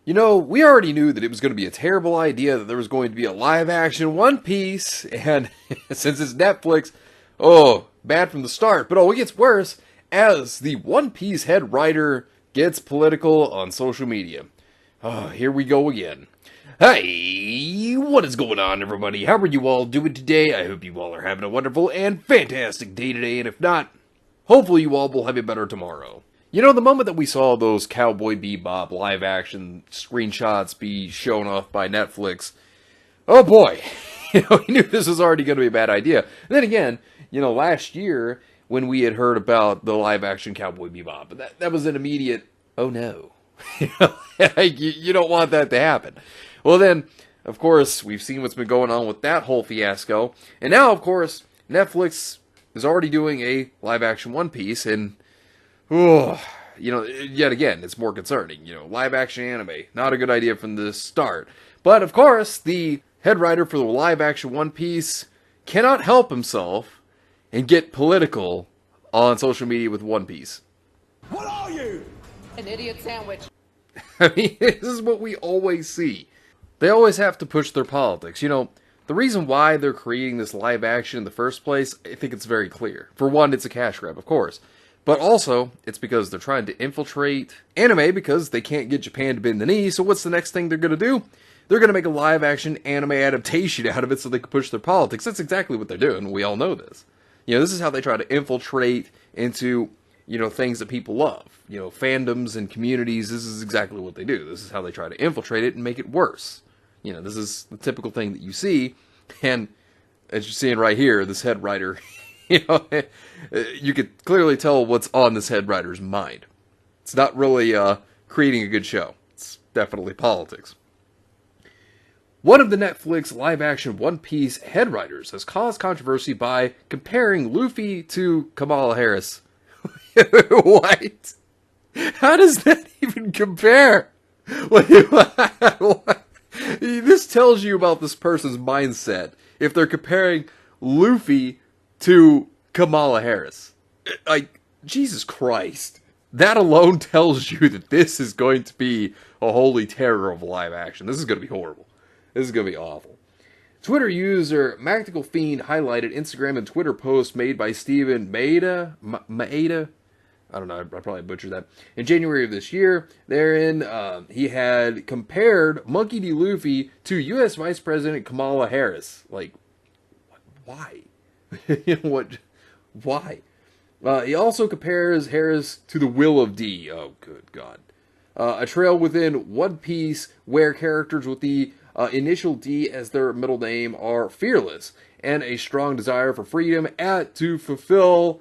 You know, we already knew that it was going to be a terrible idea that there was going to be a live action One Piece, and since it's Netflix, oh, bad from the start. But it gets worse as the One Piece head writer gets political on social media. Oh, here we go again. Hey, what is going on, everybody? How are you all doing today? I hope you all are having a wonderful and fantastic day today, and if not, hopefully you all will have a better tomorrow. You know, the moment that we saw those Cowboy Bebop live action screenshots be shown off by Netflix, oh boy, we knew this was already going to be a bad idea. And then again, last year when we had heard about the live action Cowboy Bebop, that was an immediate, oh no. You don't want that to happen. Well then, of course, we've seen what's been going on with that whole fiasco. And now, of course, Netflix is already doing a live action One Piece, and yet again, it's more concerning. Live action anime, not a good idea from the start. But of course, the head writer for the live action One Piece cannot help himself and get political on social media with One Piece. What are you? An idiot sandwich. I mean, this is what we always see. They always have to push their politics. The reason why they're creating this live action in the first place, I think it's very clear. For one, it's a cash grab, of course. But also, it's because they're trying to infiltrate anime because they can't get Japan to bend the knee. So what's the next thing they're going to do? They're going to make a live-action anime adaptation out of it so they can push their politics. That's exactly what they're doing. We all know this. This is how they try to infiltrate into, things that people love. Fandoms and communities, this is exactly what they do. This is how they try to infiltrate it and make it worse. This is the typical thing that you see. And as you're seeing right here, this head writer... you could clearly tell what's on this head writer's mind. It's not really creating a good show. It's definitely politics. One of the Netflix live-action One Piece head writers has caused controversy by comparing Luffy to Kamala Harris. What? How does that even compare? What? This tells you about this person's mindset. If they're comparing Luffy to Kamala Harris. Jesus Christ. That alone tells you that this is going to be a holy terror of live action. This is going to be horrible. This is going to be awful. Twitter user Mactical Fiend highlighted Instagram and Twitter post made by Steven Maeda. I don't know, I probably butchered that. In January of this year, therein, he had compared Monkey D. Luffy to U.S. Vice President Kamala Harris. Why? What? Why? He also compares Harris to the Will of D. Oh, good God. A trail within One Piece where characters with the initial D as their middle name are fearless and a strong desire for freedom to fulfill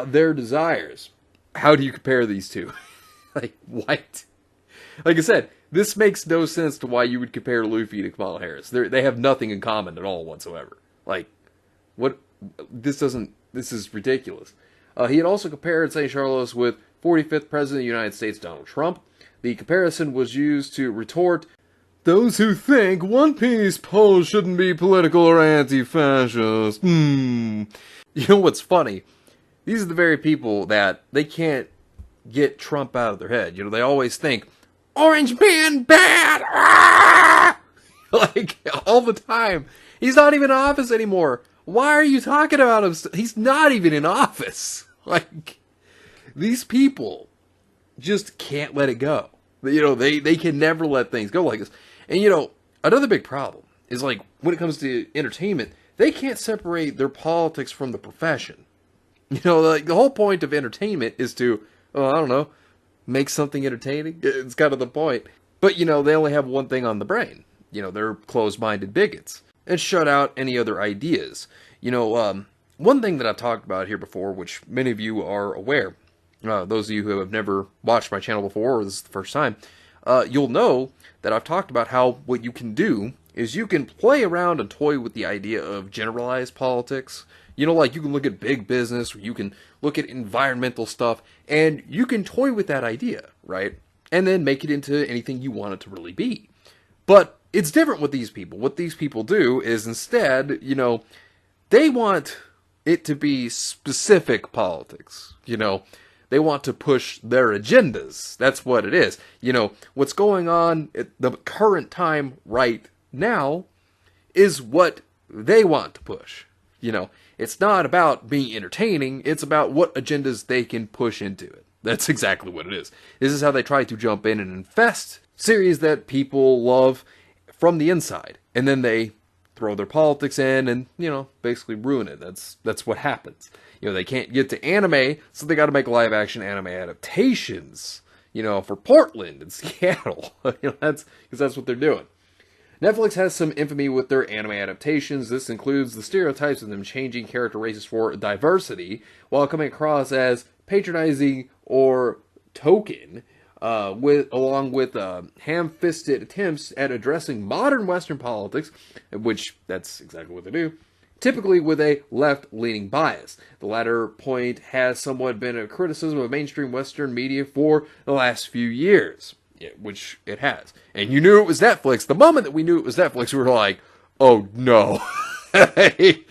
their desires. How do you compare these two? What? Like I said, this makes no sense to why you would compare Luffy to Kamala Harris. They have nothing in common at all whatsoever. What? This is ridiculous. He had also compared St. Charles with 45th President of the United States, Donald Trump. The comparison was used to retort, those who think One Piece posts shouldn't be political or anti-fascist. You know what's funny? These are the very people that they can't get Trump out of their head. They always think, Orange Man bad! Ah! All the time. He's not even in office anymore. Why are you talking about him? He's not even in office. These people just can't let it go. They can never let things go like this. And, another big problem is, when it comes to entertainment, they can't separate their politics from the profession. The whole point of entertainment is to, I don't know, make something entertaining. It's kind of the point. But, they only have one thing on the brain. They're closed-minded bigots. And shut out any other ideas. One thing that I've talked about here before, which many of you are aware, those of you who have never watched my channel before, or this is the first time, you'll know that I've talked about how what you can do is you can play around and toy with the idea of generalized politics. You can look at big business, or you can look at environmental stuff, and you can toy with that idea, right? And then make it into anything you want it to really be. But it's different with these people. What these people do is instead, they want it to be specific politics. They want to push their agendas. That's what it is. You know, what's going on at the current time right now is what they want to push. You know, it's not about being entertaining. It's about what agendas they can push into it. That's exactly what it is. This is how they try to jump in and infest series that people love from the inside. And then they throw their politics in and, you know, basically ruin it. That's what happens. You know, they can't get to anime, so they got to make live action anime adaptations, you know, for Portland and Seattle. You know, that's what they're doing. Netflix has some infamy with their anime adaptations. This includes the stereotypes of them changing character races for diversity, while coming across as patronizing or token, along with ham-fisted attempts at addressing modern Western politics, which that's exactly what they do, typically with a left-leaning bias. The latter point has somewhat been a criticism of mainstream Western media for the last few years. Yeah, which it has. And you knew it was Netflix. The moment that we knew it was Netflix, we were like, oh no. Like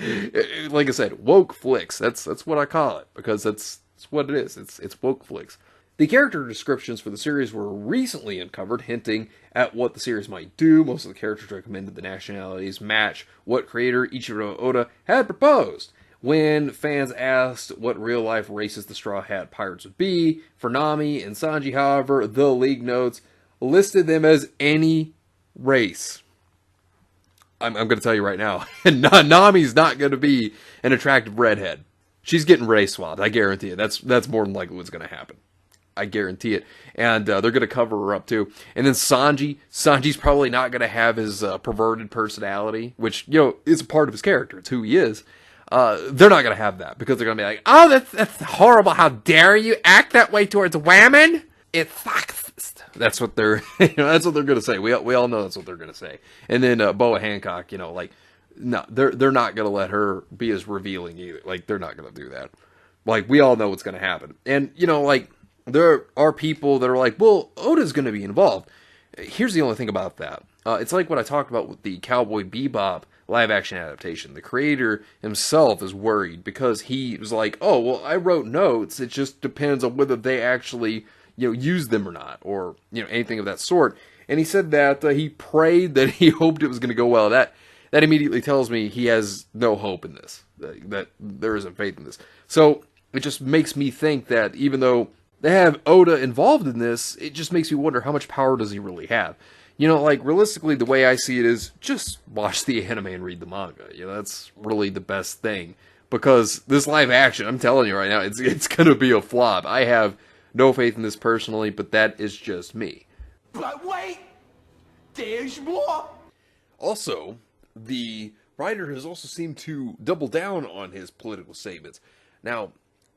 I said, woke flicks. That's what I call it, because that's what it is. It's woke flicks. The character descriptions for the series were recently uncovered, hinting at what the series might do. Most of the characters recommended the nationalities match what creator Ichiro Oda had proposed. When fans asked what real-life races the Straw Hat Pirates would be, for Nami and Sanji, however, the League notes listed them as any race. I'm going to tell you right now, Nami's not going to be an attractive redhead. She's getting race swapped, I guarantee it. That's more than likely what's going to happen. I guarantee it. And they're going to cover her up too. And then Sanji's probably not going to have his perverted personality, which, you know, is a part of his character. It's who he is. They're not going to have that, because they're going to be like, oh, that's horrible. How dare you act that way towards women? It's sexist. That's what they're, you know, that's what they're going to say. We all know that's what they're going to say. And then Boa Hancock, you know, like, no, they're not going to let her be as revealing either. Like, they're not going to do that. Like, we all know what's going to happen. And, you know, like, there are people that are like, well, Oda's going to be involved. Here's the only thing about that. It's like what I talked about with the Cowboy Bebop live action adaptation. The creator himself is worried because he was like, oh, well, I wrote notes. It just depends on whether they actually, you know, use them or not, or, you know, anything of that sort. And he said that he prayed, that he hoped it was going to go well. That immediately tells me he has no hope in this, that there isn't faith in this. So it just makes me think that even though they have Oda involved in this, it just makes me wonder, how much power does he really have? You know, like, realistically, the way I see it is, just watch the anime and read the manga. You know, that's really the best thing. Because this live action, I'm telling you right now, it's gonna be a flop. I have no faith in this personally, but that is just me. But wait, there's more. Also, the writer has also seemed to double down on his political statements. Now,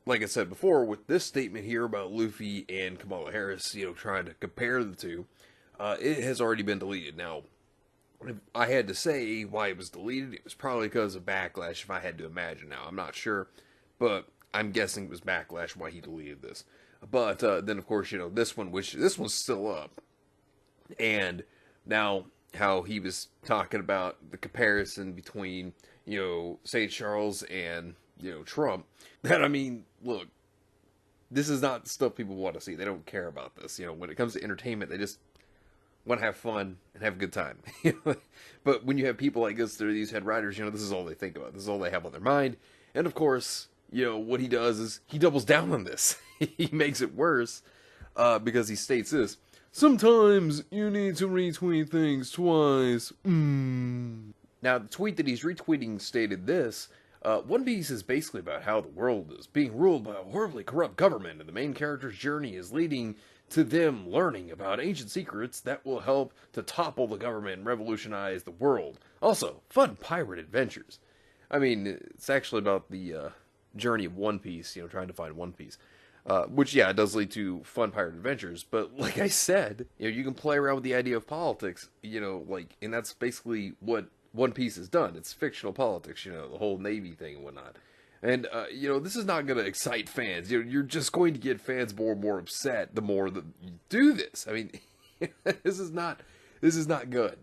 like I said before, with this statement here about Luffy and Kamala Harris, you know, trying to compare the two, it has already been deleted. Now, if I had to say why it was deleted, it was probably because of backlash, if I had to imagine. Now, I'm not sure, but I'm guessing it was backlash why he deleted this. But then, of course, you know, this one's still up. And now, how he was talking about the comparison between, you know, St. Charles and, you know, Trump. That, I mean, look, this is not stuff people want to see. They don't care about this. You know, when it comes to entertainment, they just want to have fun and have a good time. But when you have people like this, they're these head writers, you know, this is all they think about. This is all they have on their mind. And of course, you know, what he does is he doubles down on this. He makes it worse because he states this: sometimes you need to retweet things twice. Now, the tweet that he's retweeting stated this: One Piece is basically about how the world is being ruled by a horribly corrupt government, and the main character's journey is leading to them learning about ancient secrets that will help to topple the government and revolutionize the world. Also, fun pirate adventures. I mean, it's actually about the journey of One Piece, you know, trying to find One Piece. Which, yeah, it does lead to fun pirate adventures, but like I said, you know, you can play around with the idea of politics, you know, like, and that's basically what One Piece has done. It's fictional politics, you know, the whole Navy thing and whatnot. And, you know, this is not going to excite fans. You're just going to get fans more and more upset the more that you do this. I mean, this is not good.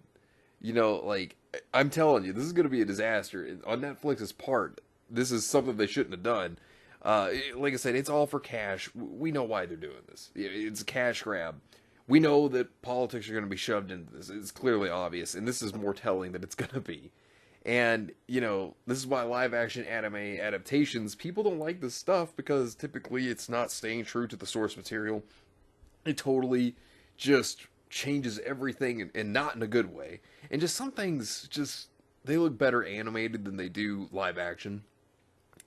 You know, like, I'm telling you, this is going to be a disaster. On Netflix's part, this is something they shouldn't have done. Like I said, it's all for cash. We know why they're doing this. It's a cash grab. We know that politics are going to be shoved into this. It's clearly obvious, and this is more telling that it's going to be. And, you know, this is why live action anime adaptations, people don't like this stuff because typically it's not staying true to the source material. It totally just changes everything and not in a good way. And just some things just they look better animated than they do live action.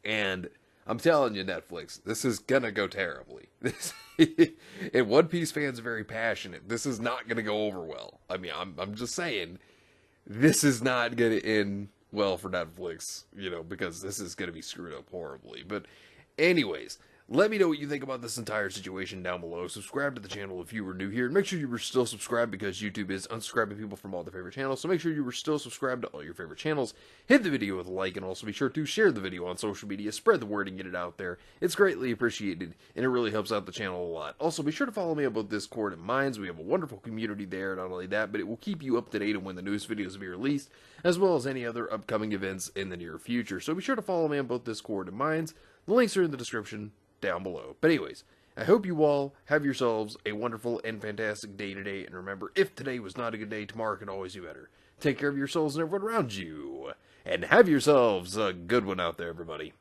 And I'm telling you, Netflix, this is gonna go terribly. And One Piece fans are very passionate. This is not gonna go over well. I mean, I'm just saying, this is not gonna end well for Netflix, you know, because this is gonna be screwed up horribly. But, anyways, let me know what you think about this entire situation down below. Subscribe to the channel if you were new here. And make sure you were still subscribed because YouTube is unsubscribing people from all their favorite channels. So make sure you were still subscribed to all your favorite channels. Hit the video with a like and also be sure to share the video on social media. Spread the word and get it out there. It's greatly appreciated and it really helps out the channel a lot. Also be sure to follow me on both Discord and Minds. We have a wonderful community there. Not only that, but it will keep you up to date on when the newest videos will be released as well as any other upcoming events in the near future. So be sure to follow me on both Discord and Minds. The links are in the description down below. But anyways, I hope you all have yourselves a wonderful and fantastic day today. And remember, if today was not a good day, tomorrow can always be better. Take care of yourselves and everyone around you. And have yourselves a good one out there, everybody.